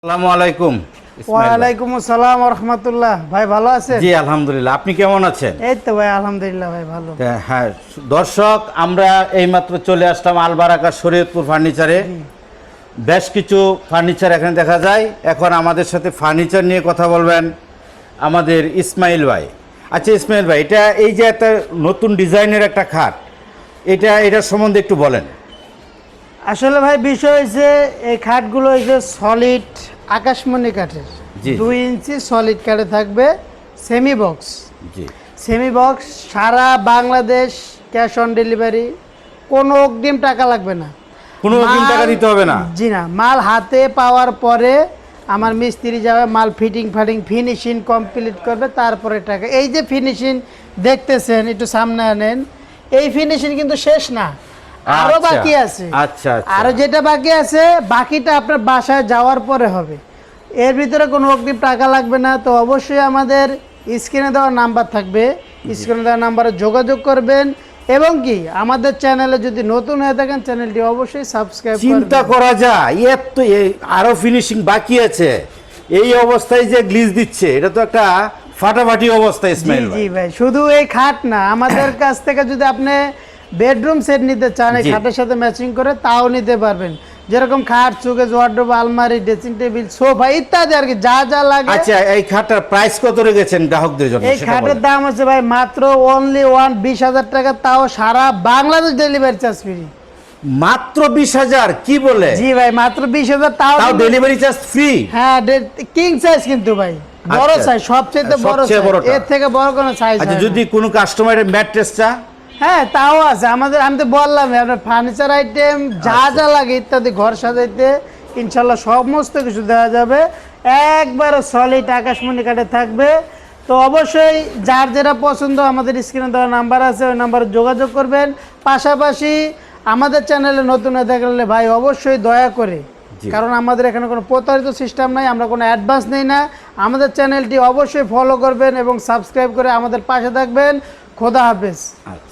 আসসালামু আলাইকুম। ওয়ালাইকুম আসসালাম ওয়া রাহমাতুল্লাহ। ভাই ভালো আছেন? জি আলহামদুলিল্লাহ, আপনি কেমন আছেন? এই তো ভাই আলহামদুলিল্লাহ ভাই ভালো। হ্যাঁ দর্শক, আমরা এইমাত্র চলে আসলাম আলবারাকা শরীয়তপুর ফার্নিচারে। বেশ কিছু ফার্নিচার এখানে দেখা যায়। এখন আমাদের সাথে ফার্নিচার নিয়ে কথা বলবেন আমাদের ইসমাইল ভাই। আচ্ছা ইসমাইল ভাই, এটা এই যে একটা নতুন ডিজাইনের একটা খাট, এটার সম্বন্ধে একটু বলেন। আসলে ভাই বিষয় হয়েছে এই খাটগুলো হয়েছে সলিড আকাশমণি কাঠের, জি। 2 ইঞ্চি সলিড কাঠে থাকবে, সেমি বক্স। জি, সেমি বক্স সারা বাংলাদেশ, ক্যাশ অন ডেলিভারি, কোনো অগ্রিম টাকা লাগবে না, কোনো অগ্রিম টাকা দিতে হবে না? জি না। মাল হাতে পাওয়ার পরে আমার মিস্ত্রি যাবে, মাল ফিনিশিং কমপ্লিট করবে, তারপরে টাকা। এই যে ফিনিশিং দেখতেছেন, একটু সামনে আনেন, এই ফিনিশিং কিন্তু শেষ না, আরো আচ্ছা, বাকি আছে। আচ্ছা আচ্ছা। আরো যেটা বাকি আছে, বাকিটা আপনার বাসায় যাওয়ার পরে হবে। এর ভিতরে কোনো অগ্রিম টাকা লাগবে না। তো অবশ্যই আমাদের স্ক্রিনে দেওয়া নাম্বার থাকবে, স্ক্রিনে দেওয়া নাম্বারে যোগাযোগ করবেন। এবং কি আমাদের চ্যানেলে যদি নতুন হয়ে থাকেন, চ্যানেলটি অবশ্যই সাবস্ক্রাইব করবেন। চিন্তা করা যায় এর তো আরো ফিনিশিং বাকি আছে, এই অবস্থায় যে গ্লিজ দিচ্ছে, এটা তো একটা ফাটাফাটি অবস্থা জি ইসমাইল ভাই। জি ভাই, শুধু এই খাট না, আমাদের কাছ থেকে যদি আপনি বেডরুম সেট নিতে চান এই জি। খাটের সাথে ম্যাচিং করে, তাও নিতে পারবেন। যেরকম খাট, শোকেস, ওয়ার্ডরোব, আলমারি, ড্রেসিং টেবিল, সোফা ইত্যাদি আর কি, যা যা লাগে। আচ্ছা, এই খাটটার প্রাইস কত রেখেছেন গ্রাহকদের জন্য? এই খাটের দাম আছে ভাই মাত্র অনলি 20,000 টাকা, তাও সারা বাংলাদেশ ডেলিভারি চার্জ ফ্রি। মাত্র 20,000? কি বলে? জি ভাই, মাত্র 20,000, তাও তাও ডেলিভারি চার্জ ফ্রি? হ্যাঁ, কিং সাইজ কিন্তু ভাই, বড় আচ্ছা। সাইজ, সবচেয়ে বড় সবচেয়ে সাইজ, বড়টা। এর থেকে বড় কোনো সাইজ আচ্ছা, যদি কোনো কাস্টমারের ম্যাট্রেস চা? হ্যাঁ তাও আছে আমাদের। আমি তো বললাম আপনার ফার্নিচার আইটেম যা যা লাগে ইত্যাদি ঘর সাজাইতে ইনশাল্লাহ সমস্ত কিছু দেওয়া যাবে। একবারে সলিড আকাশমণি কাঠে থাকবে। তো অবশ্যই যার যেটা পছন্দ, আমাদের স্ক্রিনে দেওয়া নাম্বার আছে, ওই নাম্বারে যোগাযোগ করবেন। পাশাপাশি আমাদের চ্যানেলে নতুন হয়ে থাকলে ভাই অবশ্যই দয়া করে, কারণ আমাদের এখানে কোনো প্রতারিত সিস্টেম নাই, আমরা কোনো অ্যাডভান্স নেই না। আমাদের চ্যানেলটি অবশ্যই ফলো করবেন এবং সাবস্ক্রাইব করে আমাদের পাশে থাকবেন। খোদা হাফেজ। আচ্ছা।